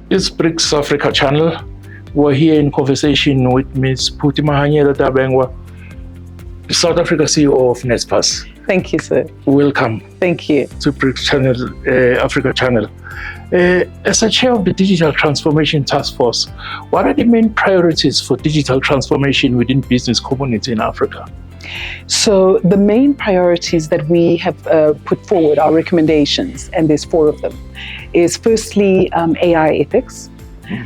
It's BRICS Africa channel. We're here in conversation with Ms. Phuti Mahanyele-Dabengwa, South Africa CEO of Naspers. Thank you, sir. Welcome. Thank you. To BRICS channel, Africa channel. As a chair of the Digital Transformation Task Force, what are the main priorities for digital transformation within business community in Africa? So the main priorities that we have put forward, our recommendations, and there's 4 of them, is firstly AI ethics,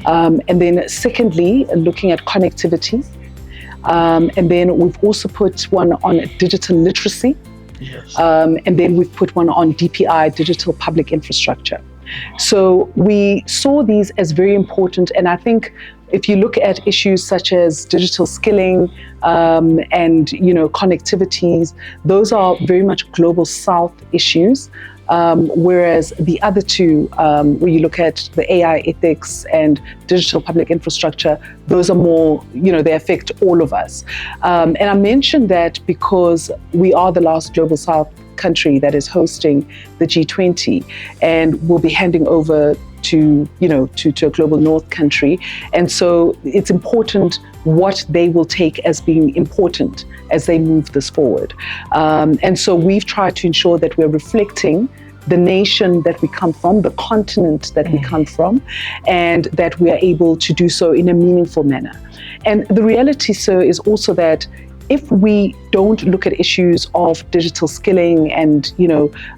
and then secondly looking at connectivity, and then we've also put one on digital literacy, yes. And then we've put one on DPI, digital public infrastructure. So we saw these as very important, and I think if you look at issues such as digital skilling and connectivities, those are very much global South issues, whereas the other 2, where you look at the AI ethics and digital public infrastructure, those are more, they affect all of us. And I mentioned that because we are the last global South country that is hosting the G20, and we'll be handing over to a global North country, and so it's important what they will take as being important as they move this forward. And so we've tried to ensure that we're reflecting the nation that we come from, the continent that we come from, and that we are able to do so in a meaningful manner. And the reality, sir, is also that if we don't look at issues of digital skilling and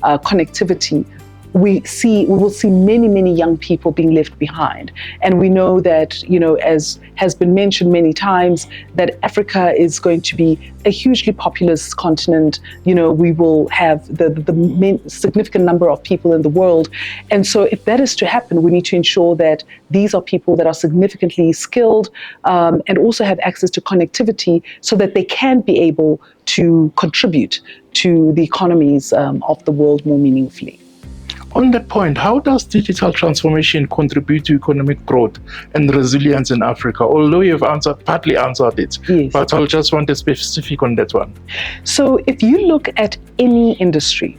connectivity, we will see many young people being left behind. And we know that, as has been mentioned many times, that Africa is going to be a hugely populous continent. We will have the significant number of people in the world. And so if that is to happen, we need to ensure that these are people that are significantly skilled and also have access to connectivity so that they can be able to contribute to the economies of the world more meaningfully. On that point, how does digital transformation contribute to economic growth and resilience in Africa? Although you've partly answered it, yes. But I'll just want to be specific on that one. So if you look at any industry,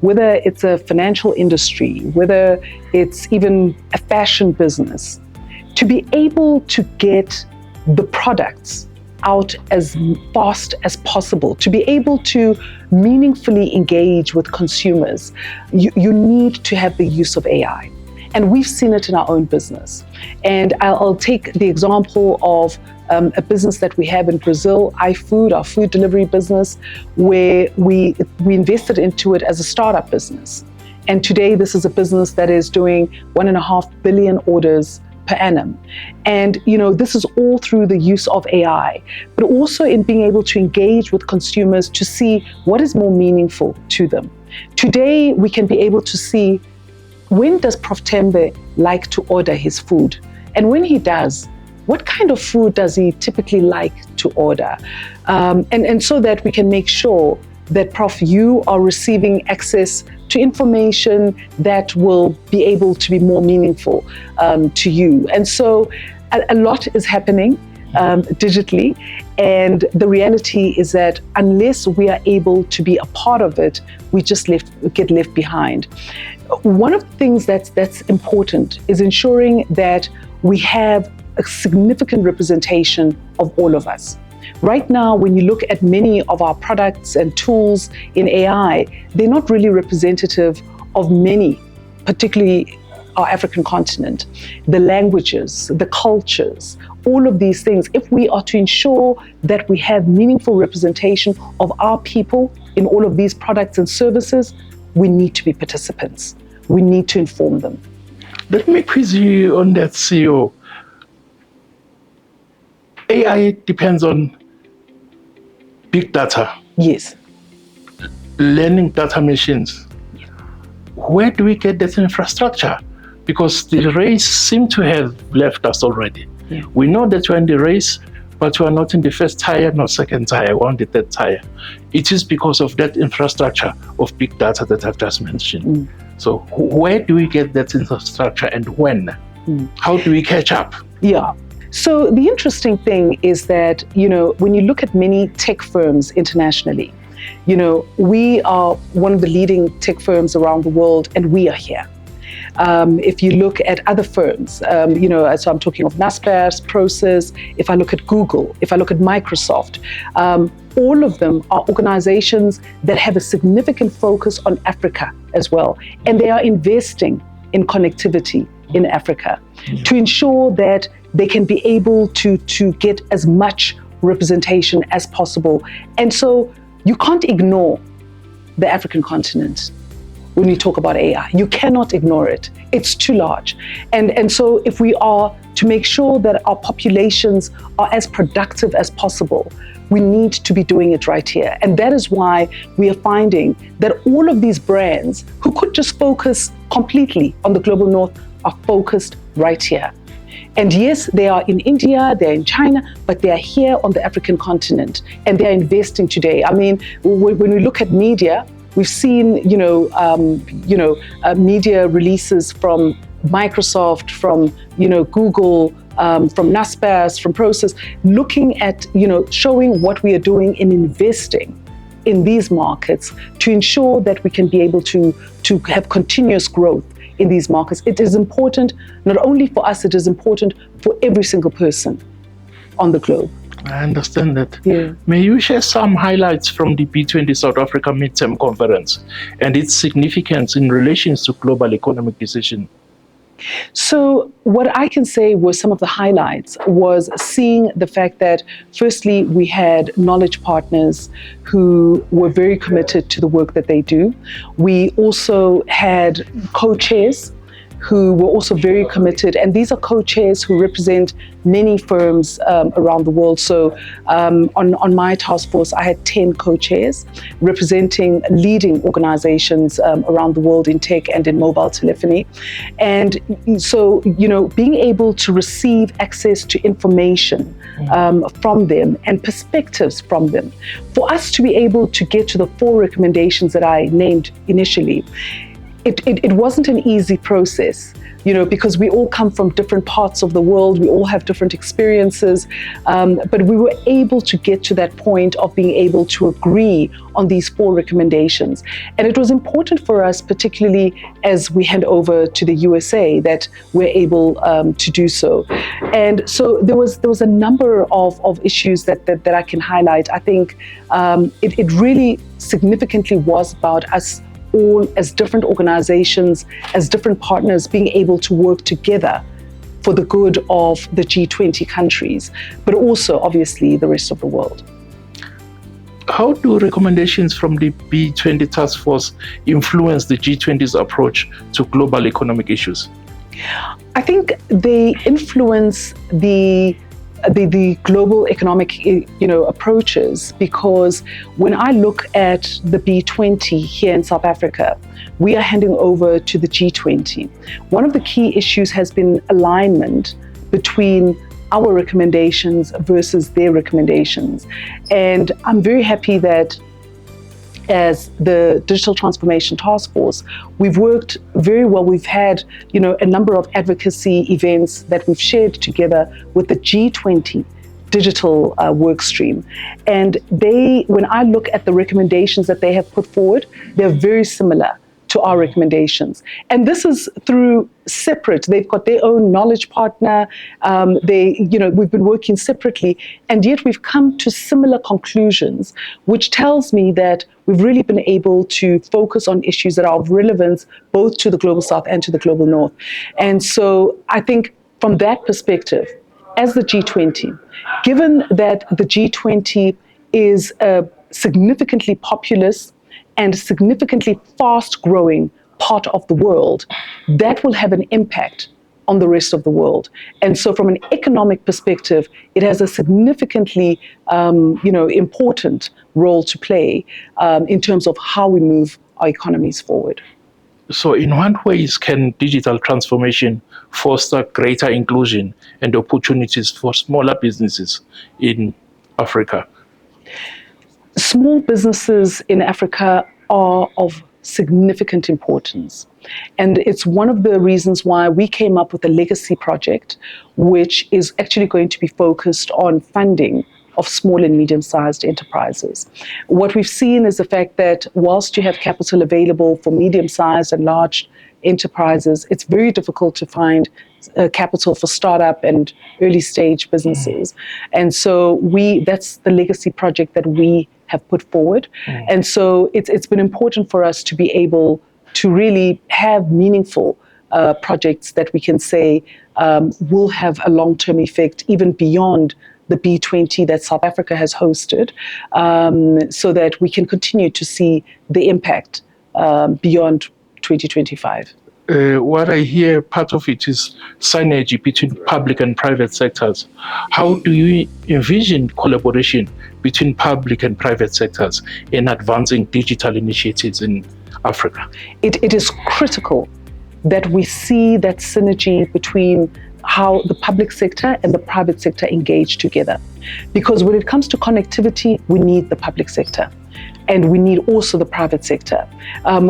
whether it's a financial industry, whether it's even a fashion business, to be able to get the products out as fast as possible, to be able to meaningfully engage with consumers, you need to have the use of AI. And we've seen it in our own business. And I'll take the example of a business that we have in Brazil, iFood, our food delivery business, where we invested into it as a startup business. And today this is a business that is doing 1.5 billion orders per annum. And this is all through the use of AI, but also in being able to engage with consumers to see what is more meaningful to them. Today, we can be able to see, when does Prof. Tembe like to order his food? And when he does, what kind of food does he typically like to order? And so that we can make sure that, Prof, you are receiving access to information that will be able to be more meaningful to you. And so a lot is happening digitally, and the reality is that unless we are able to be a part of it, we just get left behind. One of the things that's important is ensuring that we have a significant representation of all of us. Right now, when you look at many of our products and tools in AI, they're not really representative of many, particularly our African continent, the languages, the cultures, all of these things. If we are to ensure that we have meaningful representation of our people in all of these products and services, we need to be participants. We need to inform them. Let me quiz you on that, CEO. AI depends on big data. Yes. Learning data machines. Where do we get that infrastructure? Because the race seems to have left us already. Yeah. We know that we're in the race, but we're not in the first tier, not second tier, we're on the third tier. It is because of that infrastructure of big data that I've just mentioned. So where do we get that infrastructure and when? How do we catch up? Yeah. So the interesting thing is that, when you look at many tech firms internationally, we are one of the leading tech firms around the world, and we are here. If you look at other firms, so I'm talking of Naspers, Process, if I look at Google, if I look at Microsoft, all of them are organizations that have a significant focus on Africa as well. And they are investing in connectivity in Africa to ensure that they can be able to get as much representation as possible. And so you can't ignore the African continent when you talk about AI. You cannot ignore it. It's too large. And so if we are to make sure that our populations are as productive as possible, we need to be doing it right here. And that is why we are finding that all of these brands who could just focus completely on the global north are focused right here. And yes, they are in India, they're in China, but they are here on the African continent, and they are investing today. I mean, when we look at media, we've seen, media releases from Microsoft, from, Google, from Naspers, from Process, looking at, showing what we are doing in investing in these markets to ensure that we can be able to have continuous growth in these markets. It is important, not only for us, it is important for every single person on the globe. I understand that. Yeah. May you share some highlights from the B20 South Africa Midterm Conference and its significance in relation to global economic decision? So what I can say was some of the highlights was seeing the fact that, firstly, we had knowledge partners who were very committed to the work that they do. We also had co-chairs who were also very committed, and these are co-chairs who represent many firms around the world. So on my task force, I had 10 co-chairs representing leading organizations around the world in tech and in mobile telephony. And so, being able to receive access to information from them and perspectives from them, for us to be able to get to the 4 recommendations that I named initially, it wasn't an easy process, because we all come from different parts of the world, we all have different experiences, but we were able to get to that point of being able to agree on these 4 recommendations. And it was important for us, particularly as we hand over to the USA, that we're able to do so. And so there was a number of issues that I can highlight. I think it really significantly was about us all as different organizations, as different partners, being able to work together for the good of the G20 countries, but also obviously the rest of the world. How do recommendations from the B20 task force influence the G20's approach to global economic issues? I think they influence the global economic approaches, because when I look at the B20 here in South Africa, we are handing over to the G20. One of the key issues has been alignment between our recommendations versus their recommendations. And I'm very happy that as the Digital Transformation Task Force, we've worked very well. We've had, a number of advocacy events that we've shared together with the G20 digital work stream. And when I look at the recommendations that they have put forward, they're very similar to our recommendations. And this is through separate, they've got their own knowledge partner, we've been working separately, and yet we've come to similar conclusions, which tells me that we've really been able to focus on issues that are of relevance both to the global south and to the global north. And so I think from that perspective, as the G20, given that the G20 is a significantly populous and significantly fast-growing part of the world, that will have an impact on the rest of the world. And so from an economic perspective, it has a significantly important role to play in terms of how we move our economies forward. So in what ways can digital transformation foster greater inclusion and opportunities for smaller businesses in Africa? Small businesses in Africa are of significant importance. And it's one of the reasons why we came up with a legacy project, which is actually going to be focused on funding of small and medium-sized enterprises. What we've seen is the fact that whilst you have capital available for medium-sized and large enterprises, it's very difficult to find capital for startup and early stage businesses. And so that's the legacy project that we have put forward. And so it's been important for us to be able to really have meaningful projects that we can say will have a long-term effect even beyond the B20 that South Africa has hosted, so that we can continue to see the impact beyond 2025. What I hear, part of it is synergy between public and private sectors. How do you envision collaboration between public and private sectors in advancing digital initiatives in Africa? It is critical that we see that synergy between how the public sector and the private sector engage together. Because when it comes to connectivity, we need the public sector. And we need also the private sector.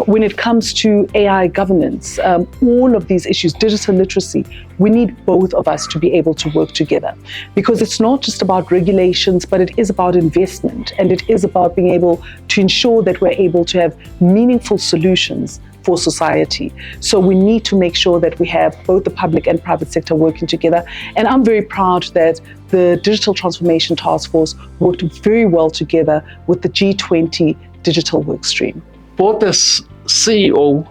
When it comes to AI governance, all of these issues, digital literacy, we need both of us to be able to work together. Because it's not just about regulations, but it is about investment. And it is about being able to ensure that we're able to have meaningful solutions for society. So we need to make sure that we have both the public and private sector working together. And I'm very proud that the Digital Transformation Task Force worked very well together with the G20 digital workstream. Both as CEO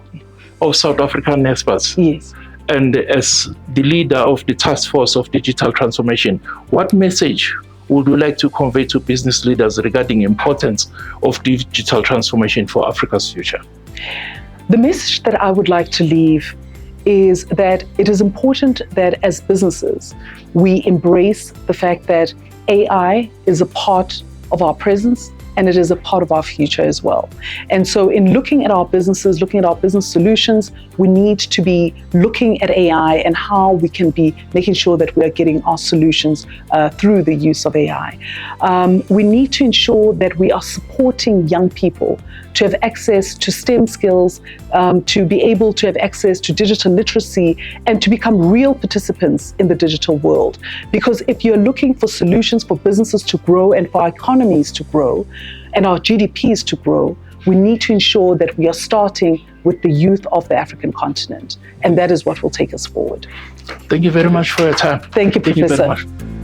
of South African Naspers, yes, and as the leader of the Task Force of Digital Transformation, what message would you like to convey to business leaders regarding the importance of digital transformation for Africa's future? The message that I would like to leave is that it is important that as businesses, we embrace the fact that AI is a part of our presence and it is a part of our future as well. And so in looking at our businesses, looking at our business solutions, we need to be looking at AI and how we can be making sure that we're getting our solutions through the use of AI. We need to ensure that we are supporting young people to have access to STEM skills, to be able to have access to digital literacy, and to become real participants in the digital world. Because if you're looking for solutions for businesses to grow and for our economies to grow, and our GDPs to grow, we need to ensure that we are starting with the youth of the African continent. And that is what will take us forward. Thank you very much for your time. Thank you, Professor. Thank you very much.